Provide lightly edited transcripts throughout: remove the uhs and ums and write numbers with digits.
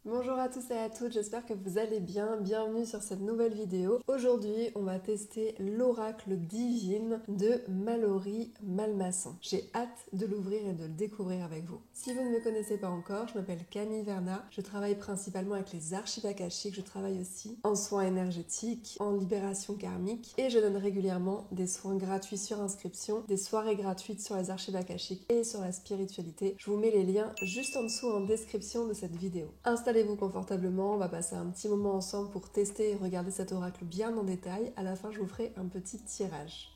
Bonjour à tous et à toutes, j'espère que vous allez bien. Bienvenue sur cette nouvelle vidéo. Aujourd'hui, on va tester l'oracle divine de Mallory Malmasson. J'ai hâte de l'ouvrir et de le découvrir avec vous. Si vous ne me connaissez pas encore, je m'appelle Camille Verna. Je travaille principalement avec les archives akashiques. Je travaille aussi en soins énergétiques, en libération karmique et je donne régulièrement des soins gratuits sur inscription, des soirées gratuites sur les archives akashiques et sur la spiritualité. Je vous mets les liens juste en dessous en description de cette vidéo. Installez-vous confortablement, on va passer un petit moment ensemble pour tester et regarder cet oracle bien en détail. À la fin, je vous ferai un petit tirage.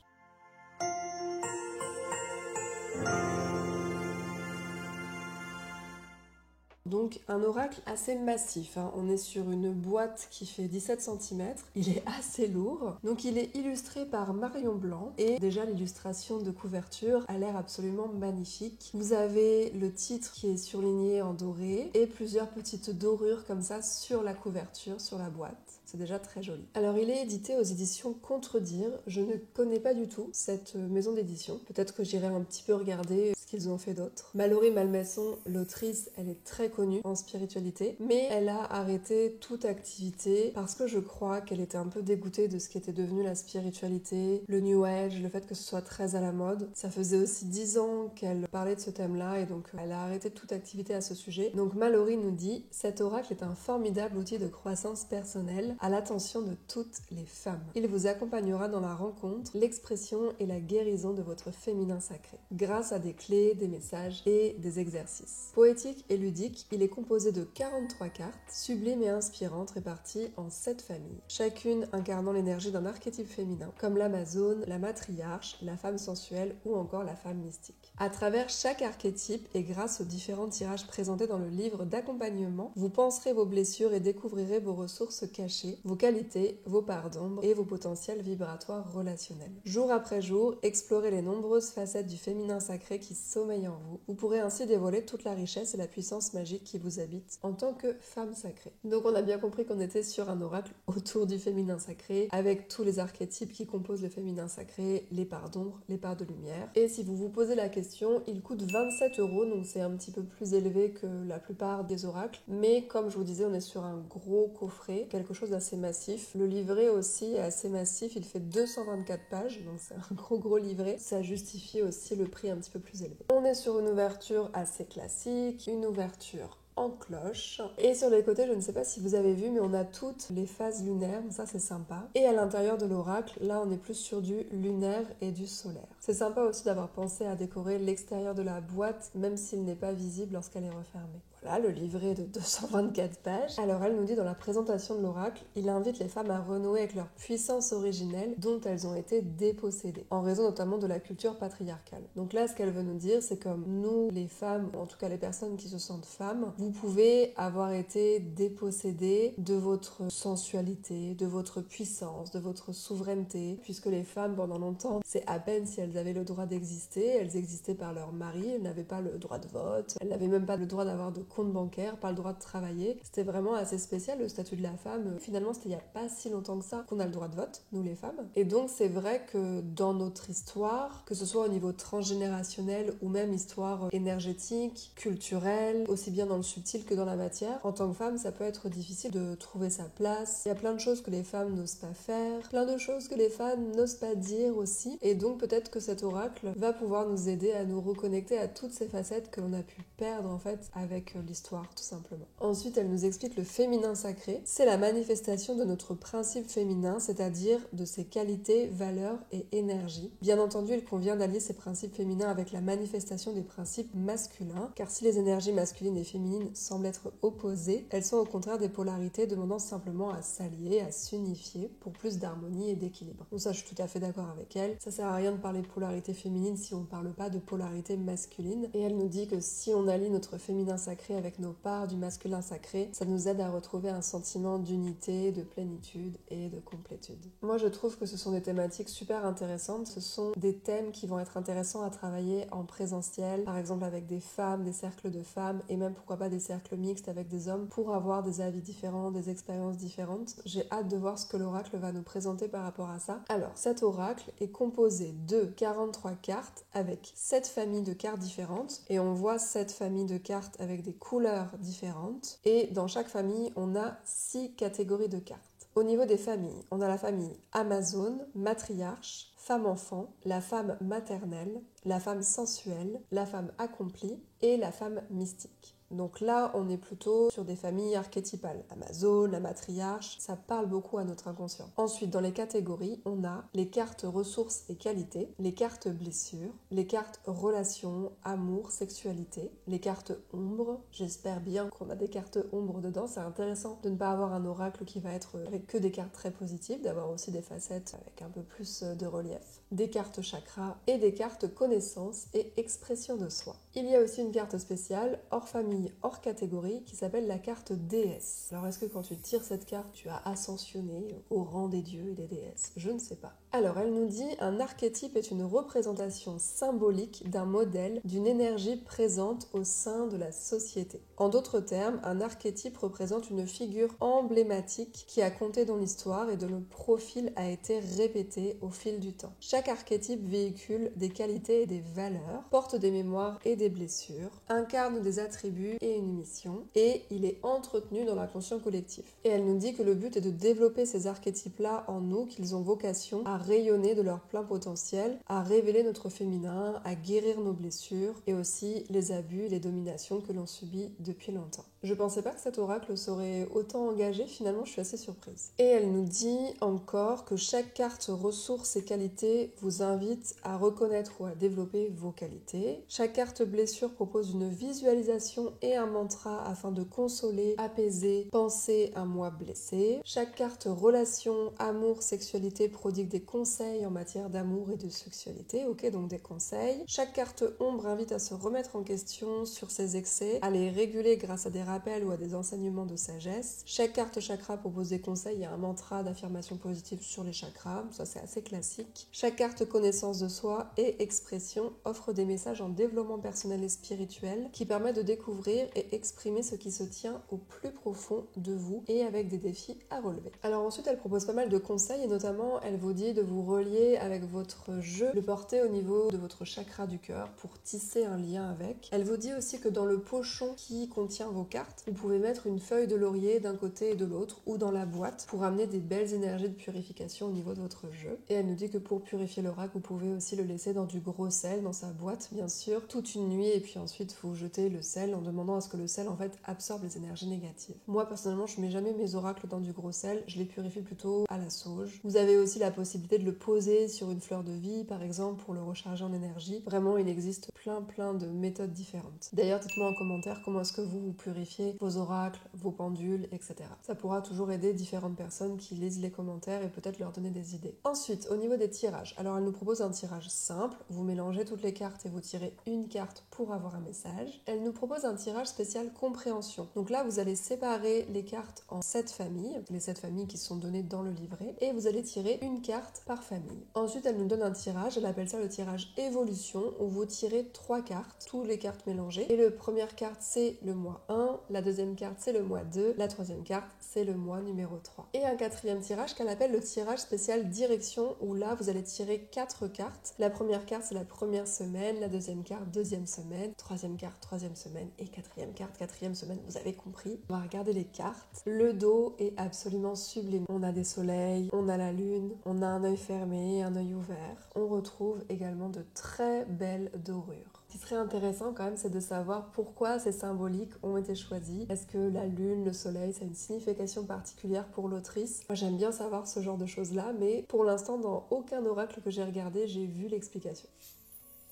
Donc un oracle assez massif, hein. On est sur une boîte qui fait 17 cm, il est assez lourd, donc il est illustré par Marion Blanc et déjà l'illustration de couverture a l'air absolument magnifique. Vous avez le titre qui est surligné en doré et plusieurs petites dorures comme ça sur la couverture, sur la boîte. C'est déjà très joli. Alors il est édité aux éditions Contredire, je ne connais pas du tout cette maison d'édition, peut-être que j'irai un petit peu regarder ce qu'ils ont fait d'autre. Mallory Malmasson, l'autrice, elle est très connue en spiritualité, mais elle a arrêté toute activité parce que je crois qu'elle était un peu dégoûtée de ce qui était devenu la spiritualité, le New Age, le fait que ce soit très à la mode. Ça faisait aussi 10 ans qu'elle parlait de ce thème-là et donc elle a arrêté toute activité à ce sujet. Donc Mallory nous dit « Cet oracle est un formidable outil de croissance personnelle à l'attention de toutes les femmes. Il vous accompagnera dans la rencontre, l'expression et la guérison de votre féminin sacré, grâce à des clés, des messages et des exercices. Poétique et ludique, il est composé de 43 cartes, sublimes et inspirantes réparties en 7 familles, chacune incarnant l'énergie d'un archétype féminin, comme l'Amazone, la matriarche, la femme sensuelle ou encore la femme mystique. À travers chaque archétype et grâce aux différents tirages présentés dans le livre d'accompagnement, vous penserez vos blessures et découvrirez vos ressources cachées, vos qualités, vos parts d'ombre et vos potentiels vibratoires relationnels. Jour après jour, explorez les nombreuses facettes du féminin sacré qui sommeillent en vous. Vous pourrez ainsi dévoiler toute la richesse et la puissance magique qui vous habite en tant que femme sacrée. Donc on a bien compris qu'on était sur un oracle autour du féminin sacré, avec tous les archétypes qui composent le féminin sacré, les parts d'ombre, les parts de lumière. Et si vous vous posez la question, il coûte 27 €, donc c'est un petit peu plus élevé que la plupart des oracles. Mais comme je vous disais, on est sur un gros coffret, quelque chose d'assez massif. Le livret aussi est assez massif, il fait 224 pages, donc c'est un gros livret. Ça justifie aussi le prix un petit peu plus élevé. On est sur une ouverture assez classique, une ouverture en cloche. Et sur les côtés, je ne sais pas si vous avez vu, mais on a toutes les phases lunaires, ça c'est sympa. Et à l'intérieur de l'oracle, là on est plus sur du lunaire et du solaire. C'est sympa aussi d'avoir pensé à décorer l'extérieur de la boîte, même s'il n'est pas visible lorsqu'elle est refermée. Voilà, le livret de 224 pages. Alors elle nous dit dans la présentation de l'oracle, il invite les femmes à renouer avec leur puissance originelle dont elles ont été dépossédées, en raison notamment de la culture patriarcale. Donc là, ce qu'elle veut nous dire, c'est comme nous, les femmes, ou en tout cas les personnes qui se sentent femmes, vous pouvez avoir été dépossédées de votre sensualité, de votre puissance, de votre souveraineté, puisque les femmes, pendant longtemps, c'est à peine si elles avaient le droit d'exister, elles existaient par leur mari, elles n'avaient pas le droit de vote, elles n'avaient même pas le droit d'avoir de compte bancaire, pas le droit de travailler. C'était vraiment assez spécial le statut de la femme. Finalement, c'était il n'y a pas si longtemps que ça qu'on a le droit de vote, nous les femmes. Et donc c'est vrai que dans notre histoire, que ce soit au niveau transgénérationnel ou même histoire énergétique, culturelle, aussi bien dans le subtil que dans la matière, en tant que femme, ça peut être difficile de trouver sa place. Il y a plein de choses que les femmes n'osent pas faire, plein de choses que les femmes n'osent pas dire aussi. Et donc peut-être que cet oracle va pouvoir nous aider à nous reconnecter à toutes ces facettes que l'on a pu perdre en fait avec l'histoire tout simplement. Ensuite, elle nous explique le féminin sacré. C'est la manifestation de notre principe féminin, c'est-à-dire de ses qualités, valeurs et énergie. Bien entendu, il convient d'allier ces principes féminins avec la manifestation des principes masculins, car si les énergies masculines et féminines semblent être opposées, elles sont au contraire des polarités demandant simplement à s'allier, à s'unifier pour plus d'harmonie et d'équilibre. Donc ça, je suis tout à fait d'accord avec elle. Ça sert à rien de parler de polarité féminine si on parle pas de polarité masculine. Et elle nous dit que si on allie notre féminin sacré avec nos parts du masculin sacré, ça nous aide à retrouver un sentiment d'unité, de plénitude et de complétude. Moi, je trouve que ce sont des thématiques super intéressantes. Ce sont des thèmes qui vont être intéressants à travailler en présentiel, par exemple avec des femmes, des cercles de femmes et même pourquoi pas des cercles mixtes avec des hommes pour avoir des avis différents, des expériences différentes. J'ai hâte de voir ce que l'oracle va nous présenter par rapport à ça. Alors, cet oracle est composé de 43 cartes avec 7 familles de cartes différentes et on voit cette famille de cartes avec des couleurs différentes et dans chaque famille, on a 6 catégories de cartes. Au niveau des familles, on a la famille Amazone, matriarche, femme-enfant, la femme maternelle, la femme sensuelle, la femme accomplie et la femme mystique. Donc là, on est plutôt sur des familles archétypales. Amazone, la matriarche, ça parle beaucoup à notre inconscient. Ensuite, dans les catégories, on a les cartes ressources et qualités, les cartes blessures, les cartes relations, amour, sexualité, les cartes ombre. J'espère bien qu'on a des cartes ombre dedans. C'est intéressant de ne pas avoir un oracle qui va être avec que des cartes très positives, d'avoir aussi des facettes avec un peu plus de relief, des cartes chakras et des cartes connaissance et expression de soi. Il y a aussi une carte spéciale hors famille, hors catégorie, qui s'appelle la carte déesse. Alors est-ce que quand tu tires cette carte, tu as ascensionné au rang des dieux et des déesses? Je ne sais pas. Alors elle nous dit, un archétype est une représentation symbolique d'un modèle, d'une énergie présente au sein de la société. En d'autres termes, un archétype représente une figure emblématique qui a compté dans l'histoire et dont le profil a été répété au fil du temps. Chaque archétype véhicule des qualités et des valeurs, porte des mémoires et des blessures, incarne des attributs et une mission, et il est entretenu dans l'inconscient collectif. Et elle nous dit que le but est de développer ces archétypes-là en nous, qu'ils ont vocation à rayonner de leur plein potentiel, à révéler notre féminin, à guérir nos blessures, et aussi les abus et les dominations que l'on subit depuis longtemps. Je pensais pas que cet oracle serait autant engagé, finalement je suis assez surprise. Et elle nous dit encore que chaque carte ressources et qualités vous invite à reconnaître ou à développer vos qualités. Chaque carte blessure propose une visualisation et un mantra afin de consoler, apaiser, penser un moi blessé. Chaque carte relation, amour, sexualité prodigue des conseils en matière d'amour et de sexualité, ok, donc des conseils. Chaque carte ombre invite à se remettre en question sur ses excès, à les réguler grâce à des rappels ou à des enseignements de sagesse. Chaque carte chakra propose des conseils et un mantra d'affirmation positive sur les chakras, ça c'est assez classique. Chaque carte connaissance de soi et expression offre des messages en développement personnel et spirituel qui permettent de découvrir et exprimer ce qui se tient au plus profond de vous et avec des défis à relever. Alors ensuite elle propose pas mal de conseils et notamment elle vous dit de vous relier avec votre jeu, le porter au niveau de votre chakra du cœur pour tisser un lien avec. Elle vous dit aussi que dans le pochon qui contient vos cartes, vous pouvez mettre une feuille de laurier d'un côté et de l'autre ou dans la boîte pour amener des belles énergies de purification au niveau de votre jeu. Et elle nous dit que pour purifier l'oracle, vous pouvez aussi le laisser dans du gros sel, dans sa boîte bien sûr, toute une nuit et puis ensuite vous jetez le sel en demandant à ce que le sel en fait absorbe les énergies négatives. Moi personnellement je mets jamais mes oracles dans du gros sel, je les purifie plutôt à la sauge. Vous avez aussi la possibilité de le poser sur une fleur de vie par exemple pour le recharger en énergie. Vraiment il existe plein de méthodes différentes. D'ailleurs dites-moi en commentaire comment est-ce que vous purifiez vos oracles, vos pendules, etc. Ça pourra toujours aider différentes personnes qui lisent les commentaires et peut-être leur donner des idées. Ensuite, au niveau des tirages, alors elle nous propose un tirage simple, vous mélangez toutes les cartes et vous tirez une carte pour avoir un message. Elle nous propose un tirage spécial compréhension. Donc là, vous allez séparer les cartes en 7 familles, les 7 familles qui sont données dans le livret, et vous allez tirer une carte par famille. Ensuite, elle nous donne un tirage, elle appelle ça le tirage évolution, où vous tirez 3 cartes, toutes les cartes mélangées, et la première carte c'est le mois 1, la deuxième carte c'est le mois 2, la troisième carte c'est le mois numéro 3. Et un quatrième tirage qu'elle appelle le tirage spécial direction, où là vous allez tirer 4 cartes. La première carte c'est la première semaine, la deuxième carte deuxième semaine, troisième carte troisième semaine et quatrième carte quatrième semaine, vous avez compris. On va regarder les cartes. Le dos est absolument sublime. On a des soleils, on a la lune, on a un œil fermé, un œil ouvert. On retrouve également de très belles dorures. Ce qui serait intéressant quand même, c'est de savoir pourquoi ces symboliques ont été choisis. Est-ce que la lune, le soleil, ça a une signification particulière pour l'autrice? Moi j'aime bien savoir ce genre de choses-là, mais pour l'instant dans aucun oracle que j'ai regardé, j'ai vu l'explication.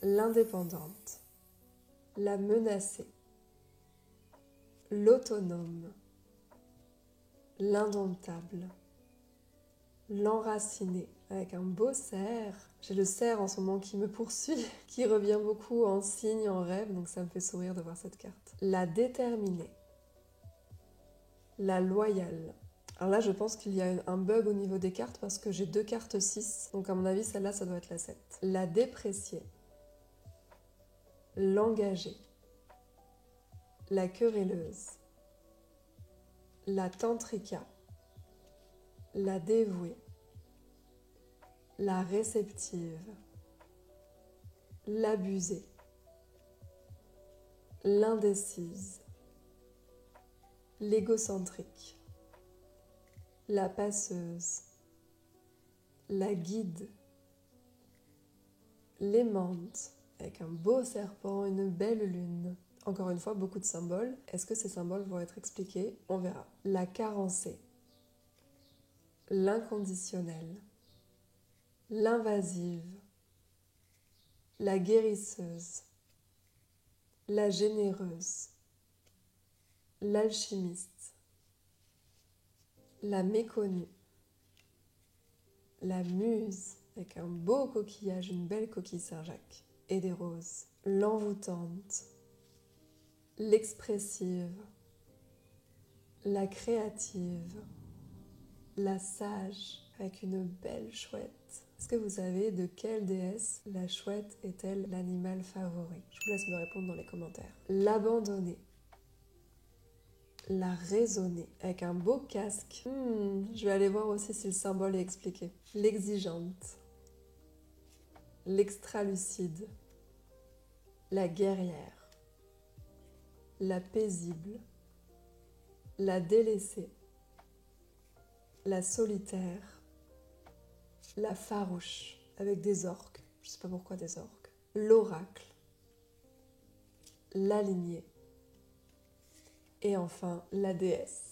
L'indépendante, la menacée, l'autonome, l'indomptable, l'enraciné, avec un beau cerf. J'ai le cerf en ce moment qui me poursuit, qui revient beaucoup en signe, en rêve, donc ça me fait sourire de voir cette carte. La déterminée, la loyale. Alors là, je pense qu'il y a un bug au niveau des cartes parce que j'ai 2 cartes 6, donc à mon avis, celle-là, ça doit être la 7. La dépréciée, l'engagée, la querelleuse, la tantrika, la dévouée, la réceptive, l'abusée, l'indécise, l'égocentrique, la passeuse, la guide, l'aimante, avec un beau serpent, une belle lune. Encore une fois, beaucoup de symboles. Est-ce que ces symboles vont être expliqués? On verra. La carencée, l'inconditionnelle, l'invasive, la guérisseuse, la généreuse, l'alchimiste, la méconnue, la muse, avec un beau coquillage, une belle coquille Saint-Jacques, et des roses, l'envoûtante, l'expressive, la créative, la sage, avec une belle chouette. Est-ce que vous savez de quelle déesse la chouette est-elle l'animal favori? Je vous laisse me répondre dans les commentaires. L'abandonnée, la raisonnée, avec un beau casque. Je vais aller voir aussi si le symbole est expliqué. L'exigeante, l'extra-lucide, la guerrière, la paisible, la délaissée, la solitaire, la farouche, avec des orques, je sais pas pourquoi des orques, l'oracle, l'alignée, et enfin la déesse.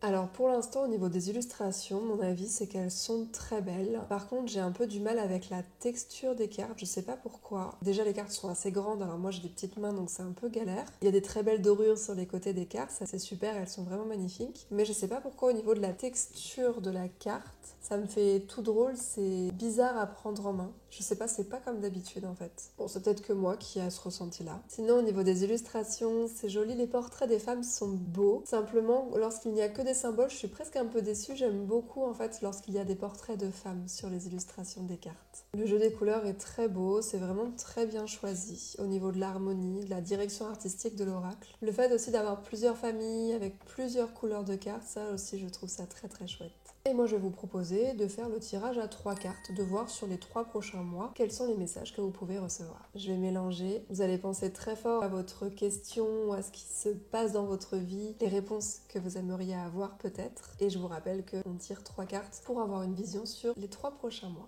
Alors pour l'instant au niveau des illustrations, mon avis c'est qu'elles sont très belles. Par contre j'ai un peu du mal avec la texture des cartes, je sais pas pourquoi. Déjà les cartes sont assez grandes, alors moi j'ai des petites mains donc c'est un peu galère. Il y a des très belles dorures sur les côtés des cartes, ça c'est super, elles sont vraiment magnifiques. Mais je sais pas pourquoi au niveau de la texture de la carte, ça me fait tout drôle, c'est bizarre à prendre en main. Je sais pas, c'est pas comme d'habitude en fait. Bon, c'est peut-être que moi qui a ce ressenti-là. Sinon, au niveau des illustrations, c'est joli, les portraits des femmes sont beaux. Simplement, lorsqu'il n'y a que des symboles, je suis presque un peu déçue. J'aime beaucoup en fait lorsqu'il y a des portraits de femmes sur les illustrations des cartes. Le jeu des couleurs est très beau, c'est vraiment très bien choisi au niveau de l'harmonie, de la direction artistique de l'oracle. Le fait aussi d'avoir plusieurs familles avec plusieurs couleurs de cartes, ça aussi je trouve ça très très chouette. Et moi je vais vous proposer de faire le tirage à 3 cartes, de voir sur les 3 prochains mois quels sont les messages que vous pouvez recevoir. Je vais mélanger, vous allez penser très fort à votre question, à ce qui se passe dans votre vie, les réponses que vous aimeriez avoir peut-être. Et je vous rappelle qu'on tire 3 cartes pour avoir une vision sur les 3 prochains mois.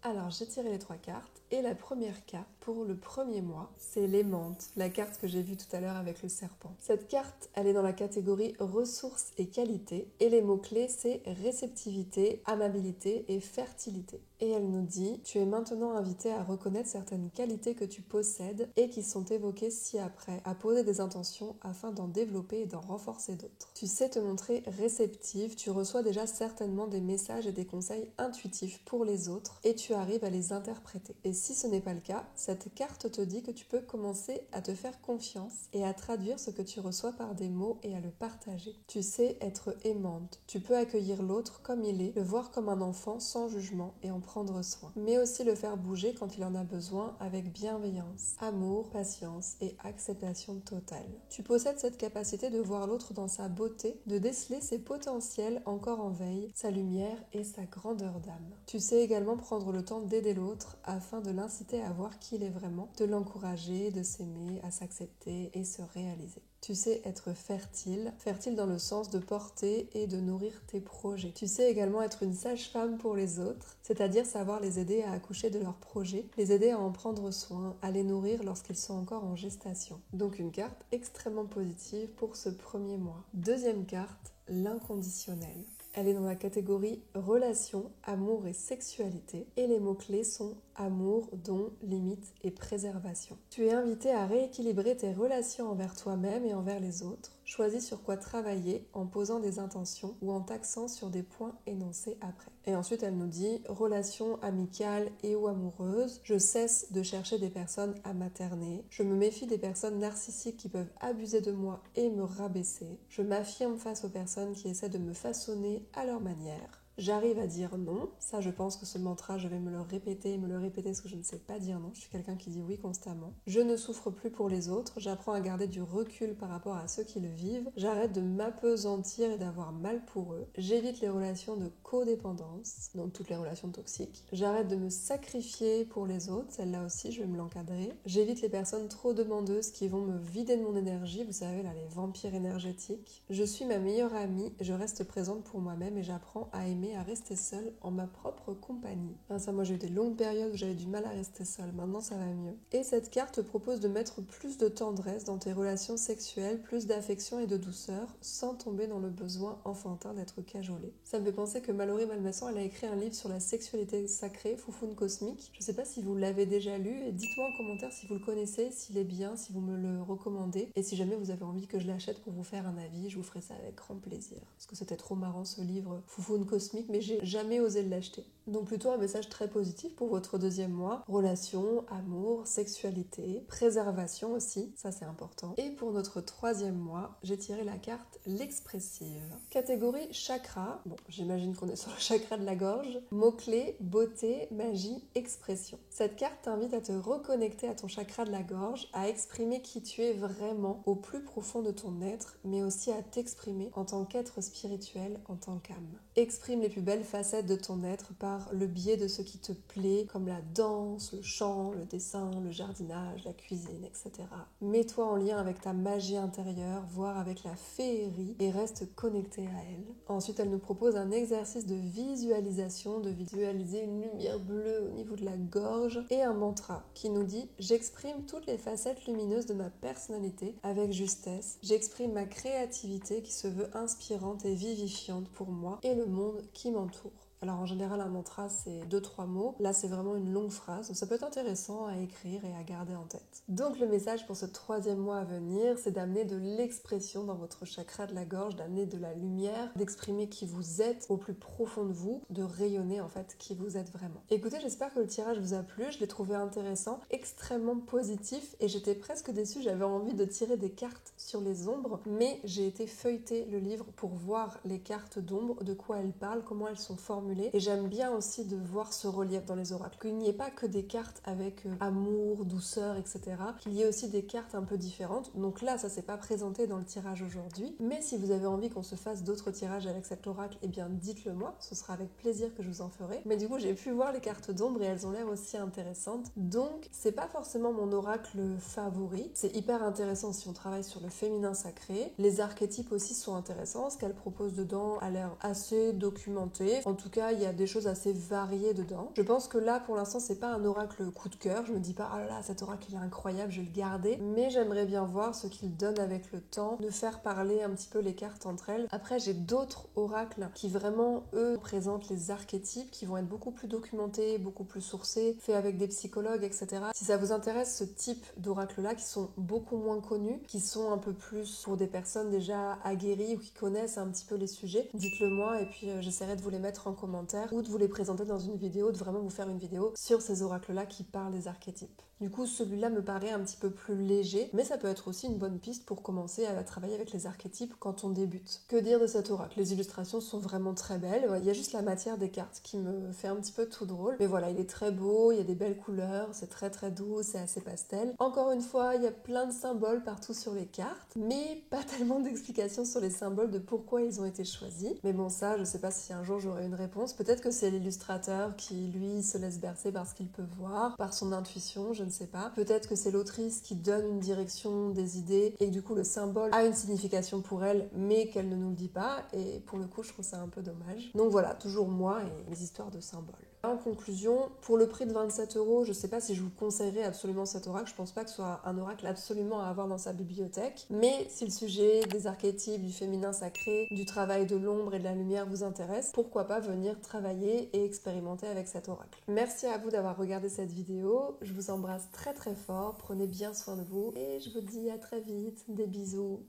Alors j'ai tiré les 3 cartes et la première carte pour le premier mois, c'est l'aimante, la carte que j'ai vue tout à l'heure avec le serpent. Cette carte, elle est dans la catégorie ressources et qualité et les mots-clés c'est réceptivité, amabilité et fertilité. Et elle nous dit, tu es maintenant invité à reconnaître certaines qualités que tu possèdes et qui sont évoquées ci-après, à poser des intentions afin d'en développer et d'en renforcer d'autres. Tu sais te montrer réceptive, tu reçois déjà certainement des messages et des conseils intuitifs pour les autres et tu arrives à les interpréter. Et si ce n'est pas le cas, cette carte te dit que tu peux commencer à te faire confiance et à traduire ce que tu reçois par des mots et à le partager. Tu sais être aimante, tu peux accueillir l'autre comme il est, le voir comme un enfant sans jugement et en prendre soin, mais aussi le faire bouger quand il en a besoin avec bienveillance, amour, patience et acceptation totale. Tu possèdes cette capacité de voir l'autre dans sa beauté, de déceler ses potentiels encore en veille, sa lumière et sa grandeur d'âme. Tu sais également prendre le temps d'aider l'autre afin de l'inciter à voir qui il est vraiment, de l'encourager, de s'aimer, à s'accepter et se réaliser. Tu sais être fertile, fertile dans le sens de porter et de nourrir tes projets. Tu sais également être une sage-femme pour les autres, c'est-à-dire savoir les aider à accoucher de leurs projets, les aider à en prendre soin, à les nourrir lorsqu'ils sont encore en gestation. Donc une carte extrêmement positive pour ce premier mois. Deuxième carte, l'inconditionnel. Elle est dans la catégorie relations, amour et sexualité et les mots-clés sont amour, don, limite et préservation. Tu es invité à rééquilibrer tes relations envers toi-même et envers les autres. Choisis sur quoi travailler en posant des intentions ou en t'axant sur des points énoncés après. Et ensuite elle nous dit relations amicales et ou amoureuses. Je cesse de chercher des personnes à materner. Je me méfie des personnes narcissiques qui peuvent abuser de moi et me rabaisser. Je m'affirme face aux personnes qui essaient de me façonner à leur manière. J'arrive à dire non. Ça, je pense que ce mantra, je vais me le répéter parce que je ne sais pas dire non. Je suis quelqu'un qui dit oui constamment. Je ne souffre plus pour les autres. J'apprends à garder du recul par rapport à ceux qui le vivent. J'arrête de m'apesantir et d'avoir mal pour eux. J'évite les relations de codépendance, donc toutes les relations toxiques. J'arrête de me sacrifier pour les autres. Celle-là aussi, je vais me l'encadrer. J'évite les personnes trop demandeuses qui vont me vider de mon énergie. Vous savez, là, les vampires énergétiques. Je suis ma meilleure amie. Je reste présente pour moi-même et j'apprends à aimer, à rester seule en ma propre compagnie. Enfin, ça, moi, j'ai eu des longues périodes où j'avais du mal à rester seule. Maintenant, ça va mieux. Et cette carte te propose de mettre plus de tendresse dans tes relations sexuelles, plus d'affection et de douceur, sans tomber dans le besoin enfantin d'être cajolé. Ça me fait penser que Mallory Malmaison, elle a écrit un livre sur la sexualité sacrée, Foufoune cosmique. Je sais pas si vous l'avez déjà lu, et dites-moi en commentaire si vous le connaissez, s'il est bien, si vous me le recommandez, et si jamais vous avez envie que je l'achète pour vous faire un avis, je vous ferai ça avec grand plaisir. Parce que c'était trop marrant ce livre Foufoune cosmique, mais j'ai jamais osé l'acheter. Donc plutôt un message très positif pour votre deuxième mois. Relations, amour, sexualité, préservation aussi, ça c'est important. Et pour notre troisième mois, j'ai tiré la carte l'expressive. Catégorie chakra, bon j'imagine qu'on est sur le chakra de la gorge. Mots-clés, beauté, magie, expression. Cette carte t'invite à te reconnecter à ton chakra de la gorge, à exprimer qui tu es vraiment au plus profond de ton être, mais aussi à t'exprimer en tant qu'être spirituel, en tant qu'âme. Exprime les plus belles facettes de ton être par le biais de ce qui te plaît, comme la danse, le chant, le dessin, le jardinage, la cuisine, etc. Mets-toi en lien avec ta magie intérieure, voire avec la féerie, et reste connecté à elle. Ensuite, elle nous propose un exercice de visualisation, de visualiser une lumière bleue au niveau de la gorge, et un mantra qui nous dit « J'exprime toutes les facettes lumineuses de ma personnalité avec justesse. J'exprime ma créativité qui se veut inspirante et vivifiante pour moi et le monde qui m'entoure. » Alors en général un mantra c'est 2-3 mots, là c'est vraiment une longue phrase, donc ça peut être intéressant à écrire et à garder en tête. Donc le message pour ce troisième mois à venir, c'est d'amener de l'expression dans votre chakra de la gorge, d'amener de la lumière, d'exprimer qui vous êtes au plus profond de vous, de rayonner en fait qui vous êtes vraiment. Écoutez, j'espère que le tirage vous a plu, je l'ai trouvé intéressant, extrêmement positif et j'étais presque déçue, j'avais envie de tirer des cartes sur les ombres, mais j'ai été feuilleter le livre pour voir les cartes d'ombre, de quoi elles parlent, comment elles sont formulées. Et j'aime bien aussi de voir ce relief dans les oracles, qu'il n'y ait pas que des cartes avec amour, douceur, etc. Qu'il y ait aussi des cartes un peu différentes. Donc là, ça s'est pas présenté dans le tirage aujourd'hui. Mais si vous avez envie qu'on se fasse d'autres tirages avec cet oracle, eh bien dites-le moi. Ce sera avec plaisir que je vous en ferai. Mais du coup, j'ai pu voir les cartes d'ombre et elles ont l'air aussi intéressantes. Donc, c'est pas forcément mon oracle favori. C'est hyper intéressant si on travaille sur le féminin sacré. Les archétypes aussi sont intéressants. Ce qu'elle propose dedans a l'air assez documenté. En tout cas, il y a des choses assez variées dedans. Je pense que là, pour l'instant, c'est pas un oracle coup de cœur. Je me dis pas, oh là là, cet oracle il est incroyable, je vais le garder. Mais j'aimerais bien voir ce qu'il donne avec le temps, de faire parler un petit peu les cartes entre elles. Après, j'ai d'autres oracles qui vraiment, eux, présentent les archétypes, qui vont être beaucoup plus documentés, beaucoup plus sourcés, faits avec des psychologues, etc. Si ça vous intéresse, ce type d'oracle-là, qui sont beaucoup moins connus, qui sont un peu plus pour des personnes déjà aguerries ou qui connaissent un petit peu les sujets, dites-le moi et puis j'essaierai de vous les mettre en commentaire ou de vous les présenter dans une vidéo, de vraiment vous faire une vidéo sur ces oracles-là qui parlent des archétypes. Du coup, celui-là me paraît un petit peu plus léger, mais ça peut être aussi une bonne piste pour commencer à travailler avec les archétypes quand on débute. Que dire de cet oracle? Les illustrations sont vraiment très belles, il y a juste la matière des cartes qui me fait un petit peu tout drôle, mais voilà, il est très beau, il y a des belles couleurs, c'est très très doux, c'est assez pastel. Encore une fois, il y a plein de symboles partout sur les cartes, mais pas tellement d'explications sur les symboles de pourquoi ils ont été choisis. Mais bon, ça, je sais pas si un jour j'aurai une réponse. Peut-être que c'est l'illustrateur qui, lui, se laisse bercer par ce qu'il peut voir, par son intuition, je ne sais pas. Peut-être que c'est l'autrice qui donne une direction, des idées, et que du coup le symbole a une signification pour elle, mais qu'elle ne nous le dit pas, et pour le coup je trouve ça un peu dommage. Donc voilà, toujours moi et mes histoires de symboles. En conclusion, pour le prix de 27 €, je sais pas si je vous conseillerais absolument cet oracle, je pense pas que ce soit un oracle absolument à avoir dans sa bibliothèque, mais si le sujet des archétypes, du féminin sacré, du travail de l'ombre et de la lumière vous intéresse, pourquoi pas venir travailler et expérimenter avec cet oracle. Merci à vous d'avoir regardé cette vidéo, je vous embrasse très très fort, prenez bien soin de vous et je vous dis à très vite, des bisous.